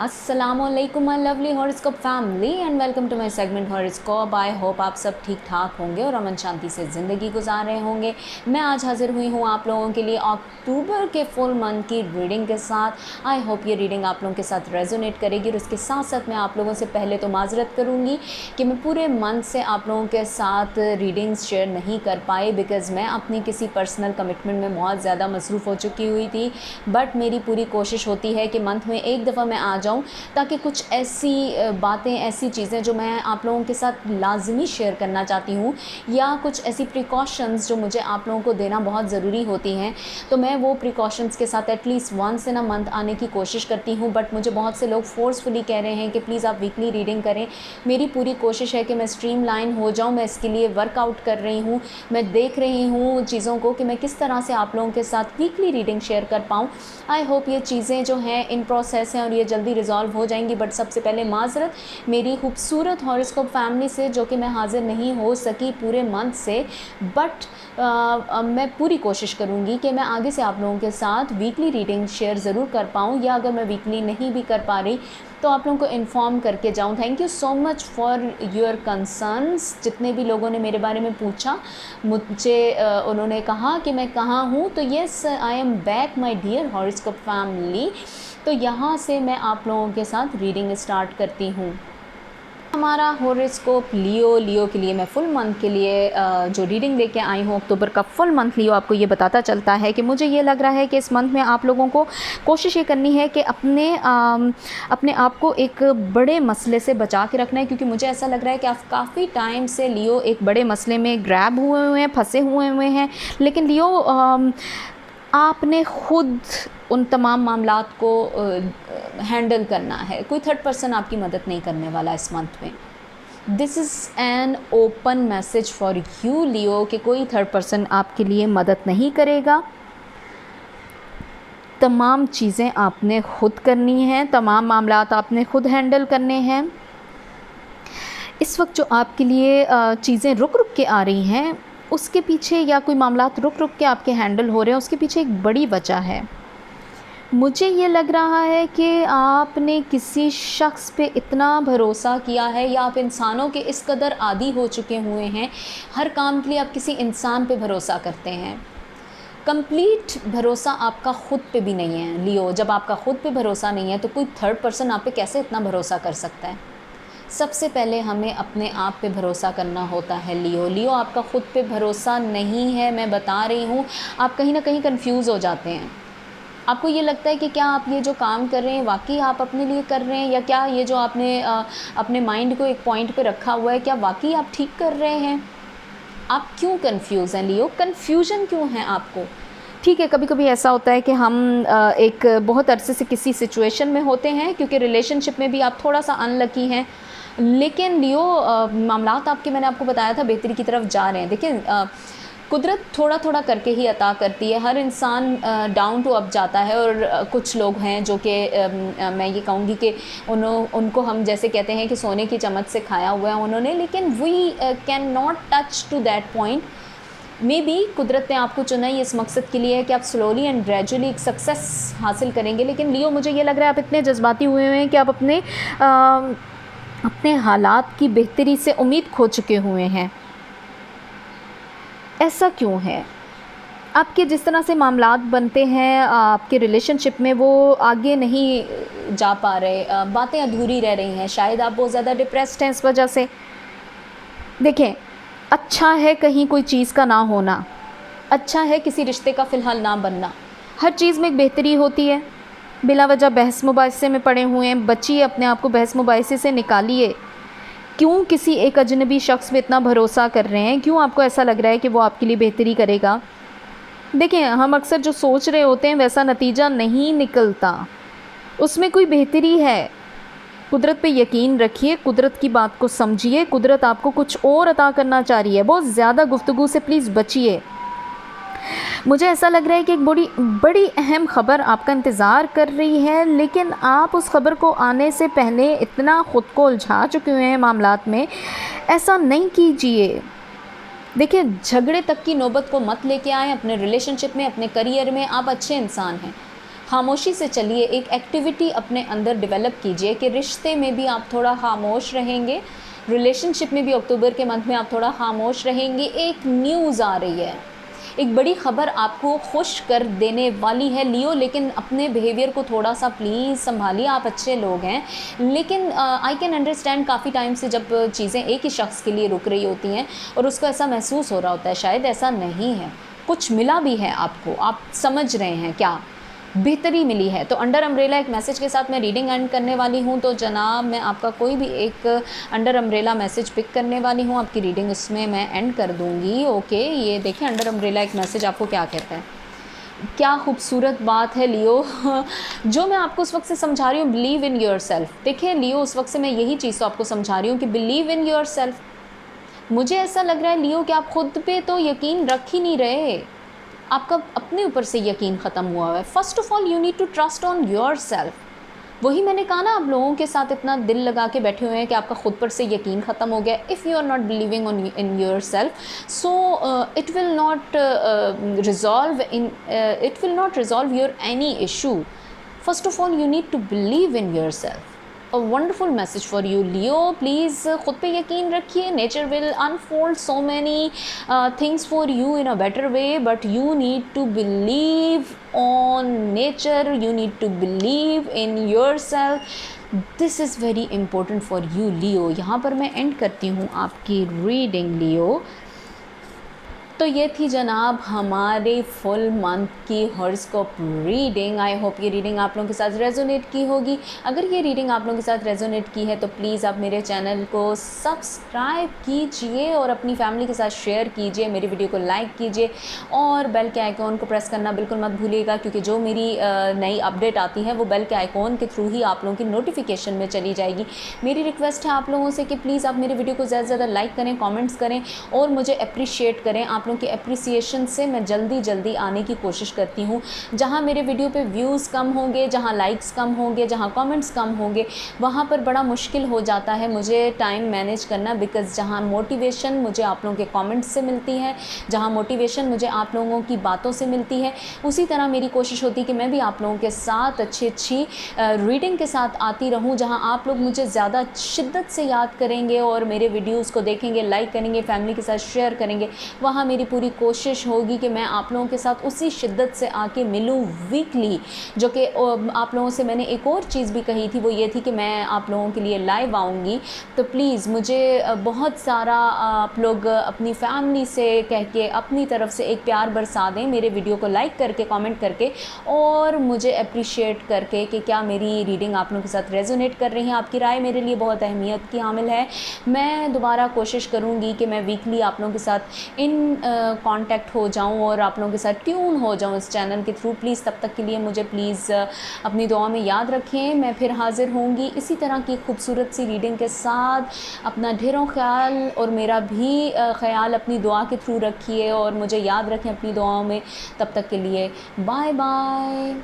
अस्सलामुअलैकुम my lovely horoscope family and welcome to my segment horoscope. I hope आप सब ठीक ठाक होंगे और अमन शांति से ज़िंदगी गुजार रहे होंगे। मैं आज हाज़िर हुई हूँ आप लोगों के लिए अक्टूबर के फुल मंथ की रीडिंग के साथ। आई होप ये रीडिंग आप लोगों के साथ रेजोनेट करेगी और उसके साथ साथ मैं आप लोगों से पहले तो माजरत करूँगी कि मैं पूरे मंथ से आप लोगों के साथ रीडिंग्स शेयर नहीं कर पाई, बिकॉज़ मैं अपनी किसी पर्सनल कमिटमेंट में बहुत ज़्यादा मसरूफ़ हो चुकी हुई थी। बट मेरी पूरी कोशिश होती है कि मंथ में एक दफ़ा मैं आ जाऊँ ताकि कुछ ऐसी बातें, ऐसी चीज़ें जो मैं आप लोगों के साथ लाजमी शेयर करना चाहती हूँ या कुछ ऐसी प्रिकॉशंस जो मुझे आप लोगों को देना बहुत ज़रूरी होती हैं, तो मैं वो प्रिकॉशंस के साथ at least once in a month आने की कोशिश करती हूँ। बट मुझे बहुत से लोग फोर्सफुली कह रहे हैं कि प्लीज़ आप वीकली रीडिंग करें। मेरी पूरी कोशिश है कि मैं स्ट्रीमलाइन हो जाऊँ। मैं इसके लिए वर्कआउट कर रही हूँ, मैं देख रही हूँ चीज़ों को कि मैं किस तरह से आप लोगों के साथ वीकली रीडिंग शेयर कर पाऊँ। आई होप ये चीज़ें जो हैं इन प्रोसेस हैं और ये जल्दी रिजॉल्व हो जाएंगी। बट सबसे पहले माजरत मेरी खूबसूरत हॉरोस्कोप फैमिली से जो कि मैं हाज़िर नहीं हो सकी पूरे मंथ से। बट मैं पूरी कोशिश करूँगी कि मैं आगे से आप लोगों के साथ वीकली रीडिंग शेयर ज़रूर कर पाऊँ, या अगर मैं वीकली नहीं भी कर पा रही तो आप लोगों को इन्फॉर्म करके जाऊँ। Thank you so much for your concerns. जितने भी लोगों ने मेरे बारे में पूछा, मुझे उन्होंने कहा कि मैं कहाँ हूँ, तो yes I am back my dear horoscope family. तो यहाँ से मैं आप लोगों के साथ रीडिंग स्टार्ट करती हूँ। हमारा हॉरोस्कोप लियो के लिए मैं फुल मंथ के लिए जो रीडिंग लेके आई हूँ अक्टूबर का फुल मंथ लियो, आपको ये बताता चलता है कि मुझे ये लग रहा है कि इस मंथ में आप लोगों को कोशिश ये करनी है कि अपने आप को एक बड़े मसले से बचा के रखना है, क्योंकि मुझे ऐसा लग रहा है कि आप काफ़ी टाइम से लियो एक बड़े मसले में ग्रैब हुए हैं, फंसे हुए हैं। लेकिन लियो आपने ख़ुद उन तमाम मामलात को हैंडल करना है। कोई थर्ड पर्सन आपकी मदद नहीं करने वाला इस मंथ में। This is an open message for you Leo कि कोई थर्ड पर्सन आपके लिए मदद नहीं करेगा। तमाम चीज़ें आपने ख़ुद करनी हैं, तमाम मामलात आपने ख़ुद हैंडल करने हैं। इस वक्त जो आपके लिए चीज़ें रुक के आ रही हैं, उसके पीछे, या कोई मामलात रुक के आपके हैंडल हो रहे हैं, उसके पीछे एक बड़ी वजह है। मुझे ये लग रहा है कि आपने किसी शख्स पे इतना भरोसा किया है, या आप इंसानों के इस कदर आदी हो चुके हुए हैं, हर काम के लिए आप किसी इंसान पे भरोसा करते हैं। कंप्लीट भरोसा आपका ख़ुद पे भी नहीं है लियो। जब आपका ख़ुद पे भरोसा नहीं है तो कोई थर्ड पर्सन आप पे कैसे इतना भरोसा कर सकता है। सबसे पहले हमें अपने आप पे भरोसा करना होता है लियो। आपका ख़ुद पे भरोसा नहीं है, मैं बता रही हूँ। आप कहीं ना कहीं कंफ्यूज हो जाते हैं। आपको ये लगता है कि क्या आप ये जो काम कर रहे हैं वाकई आप अपने लिए कर रहे हैं, या क्या ये जो आपने अपने माइंड को एक पॉइंट पे रखा हुआ है, क्या वाकई आप ठीक कर रहे हैं। आप क्यों कंफ्यूज हैं लियो? कन्फ्यूजन क्यों है आपको? ठीक है, कभी कभी ऐसा होता है कि हम एक बहुत अरसे से किसी सिचुएशन में होते हैं, क्योंकि रिलेशनशिप में भी आप थोड़ा सा अनलकी हैं। लेकिन लियो मामलात आपके, मैंने आपको बताया था, बेहतरी की तरफ जा रहे हैं। देखिए, कुदरत थोड़ा थोड़ा करके ही अता करती है। हर इंसान डाउन टू अप जाता है, और कुछ लोग हैं जो कि मैं ये कहूँगी कि उनको हम जैसे कहते हैं कि सोने की चम्मच से खाया हुआ है उन्होंने, लेकिन we can not touch to that point. Maybe कुदरत ने आपको चुना ही इस मकसद के लिए है कि आप स्लोली एंड ग्रेजुअली एक सक्सेस हासिल करेंगे। लेकिन लियो, मुझे ये लग रहा है आप इतने जज्बाती हुए हैं कि आप अपने हालात की बेहतरी से उम्मीद खो चुके हुए हैं। ऐसा क्यों है? आपके जिस तरह से मामलात बनते हैं आपके रिलेशनशिप में, वो आगे नहीं जा पा रहे, बातें अधूरी रह रही हैं। शायद आप बहुत ज़्यादा डिप्रेस्ड हैं इस वजह से। देखें, अच्छा है कहीं कोई चीज़ का ना होना, अच्छा है किसी रिश्ते का फ़िलहाल ना बनना। हर चीज़ में एक बेहतरी होती है। बिला वजह बहस मुबाहिसे में पड़े हुए हैं, बचिए, अपने आप को बहस मुबाहिसे से निकालिए। क्यों किसी एक अजनबी शख्स पे इतना भरोसा कर रहे हैं? क्यों आपको ऐसा लग रहा है कि वो आपके लिए बेहतरी करेगा? देखें, हम अक्सर जो सोच रहे होते हैं वैसा नतीजा नहीं निकलता, उसमें कोई बेहतरी है। कुदरत पे यकीन रखिए, कुदरत की बात को समझिए। कुदरत आपको कुछ और अता करना चाह रही है। बहुत ज़्यादा गुफ्तगू से प्लीज़ बचिए। मुझे ऐसा लग रहा है कि एक बड़ी अहम ख़बर आपका इंतज़ार कर रही है, लेकिन आप उस ख़बर को आने से पहले इतना ख़ुद को उलझा चुके हुए हैं मामलात में। ऐसा नहीं कीजिए। देखिए, झगड़े तक की नौबत को मत लेके आएँ अपने रिलेशनशिप में, अपने करियर में। आप अच्छे इंसान हैं, खामोशी से चलिए, एक एक्टिविटी अपने अंदर डेवलप कीजिए कि रिश्ते में भी आप थोड़ा खामोश रहेंगे, रिलेशनशिप में भी अक्टूबर के मंथ में आप थोड़ा खामोश रहेंगे। एक न्यूज़ आ रही है, एक बड़ी ख़बर आपको खुश कर देने वाली है लियो, लेकिन अपने बिहेवियर को थोड़ा सा प्लीज़ संभालिए। आप अच्छे लोग हैं, लेकिन आई कैन अंडरस्टैंड काफ़ी टाइम से जब चीज़ें एक ही शख्स के लिए रुक रही होती हैं और उसको ऐसा महसूस हो रहा होता है, शायद ऐसा नहीं है, कुछ मिला भी है आपको, आप समझ रहे हैं क्या, बेहतरी मिली है। तो अंडर अम्ब्रेला एक मैसेज के साथ मैं रीडिंग एंड करने वाली हूँ। तो जनाब मैं आपका कोई भी एक अंडर अम्ब्रेला मैसेज पिक करने वाली हूँ, आपकी रीडिंग उसमें मैं एंड कर दूँगी। ओके, ये देखिए अंडर अम्ब्रेला एक मैसेज आपको क्या कहता है। क्या खूबसूरत बात है लियो जो मैं आपको उस वक्त से समझा रही हूँ, बिलीव इन योर सेल्फ। देखिए लियो, उस वक्त से मैं यही चीज़ तो आपको समझा रही हूँ कि बिलीव इन योर सेल्फ। मुझे ऐसा लग रहा है लियो कि आप खुद पे तो यकीन रख ही नहीं रहे, आपका अपने ऊपर से यकीन ख़त्म हुआ है। First of all you need to trust on your self. वही मैंने कहा ना, आप लोगों के साथ इतना दिल लगा के बैठे हुए हैं कि आपका खुद पर से यकीन ख़त्म हो गया। If you are not believing on in your self, so it will not resolve your any issue. First of all you need to believe in your self. A wonderful message for you Leo, please खुद पे यकीन रखिए। nature will unfold so many things for you in a better way, but you need to believe on nature, you need to believe in yourself. This is very important for you Leo। यहाँ पर मैं and करती हूँ आपकी reading Leo। तो ये थी जनाब हमारे फुल मंथ की हॉरोस्कोप रीडिंग। आई होप ये रीडिंग आप लोगों के साथ रेजोनेट की होगी। अगर ये रीडिंग आप लोगों के साथ रेजोनेट की है तो प्लीज़ आप मेरे चैनल को सब्सक्राइब कीजिए और अपनी फैमिली के साथ शेयर कीजिए, मेरी वीडियो को लाइक कीजिए और बेल के आइकॉन को प्रेस करना बिल्कुल मत भूलिएगा, क्योंकि जो मेरी नई अपडेट आती है वो बेल के आइकॉन के थ्रू ही आप लोगों की नोटिफिकेशन में चली जाएगी। मेरी रिक्वेस्ट है आप लोगों से कि प्लीज़ आप मेरी वीडियो को ज़्यादा से ज़्यादा लाइक करें, कॉमेंट्स करें और मुझे अप्रिशिएट करें। आप लोगों की अप्रिसिएशन से मैं जल्दी आने की कोशिश करती हूँ। जहाँ मेरे वीडियो पे व्यूज़ कम होंगे, जहाँ लाइक्स कम होंगे, जहाँ कमेंट्स कम होंगे, वहाँ पर बड़ा मुश्किल हो जाता है मुझे टाइम मैनेज करना। बिकॉज़ जहाँ मोटिवेशन मुझे आप लोगों के कमेंट्स से मिलती है, जहाँ मोटिवेशन मुझे आप लोगों की बातों से मिलती है, उसी तरह मेरी कोशिश होती है कि मैं भी आप लोगों के साथ अच्छी रीडिंग के साथ आती रहूँ। जहाँ आप लोग मुझे ज़्यादा शिद्दत से याद करेंगे और मेरे वीडियोज़ को देखेंगे, लाइक करेंगे, फैमिली के साथ शेयर करेंगे, वहाँ मेरी पूरी कोशिश होगी कि मैं आप लोगों के साथ उसी शिद्दत से आके मिलूँ वीकली। जो कि आप लोगों से मैंने एक और चीज़ भी कही थी, वो ये थी कि मैं आप लोगों के लिए लाइव आऊँगी। तो प्लीज़ मुझे बहुत सारा आप लोग अपनी फैमिली से कह के अपनी तरफ से एक प्यार बरसा दें, मेरे वीडियो को लाइक करके, कमेंट करके और मुझे अप्रिशिएट करके कि क्या मेरी रीडिंग आप लोगों के साथ रेजोनेट कर रही है। आपकी राय मेरे लिए बहुत अहमियत की हामिल है। मैं दोबारा कोशिश करूँगी कि मैं वीकली आप लोगों के साथ इन कांटेक्ट हो जाऊं और आप लोगों के साथ ट्यून हो जाऊं इस चैनल के थ्रू। प्लीज़ तब तक के लिए मुझे प्लीज़ अपनी दुआ में याद रखें। मैं फिर हाज़िर होंगी इसी तरह की खूबसूरत सी रीडिंग के साथ। अपना ढेरों ख्याल और मेरा भी ख्याल अपनी दुआ के थ्रू रखिए और मुझे याद रखें अपनी दुआओं में। तब तक के लिए बाय बाय।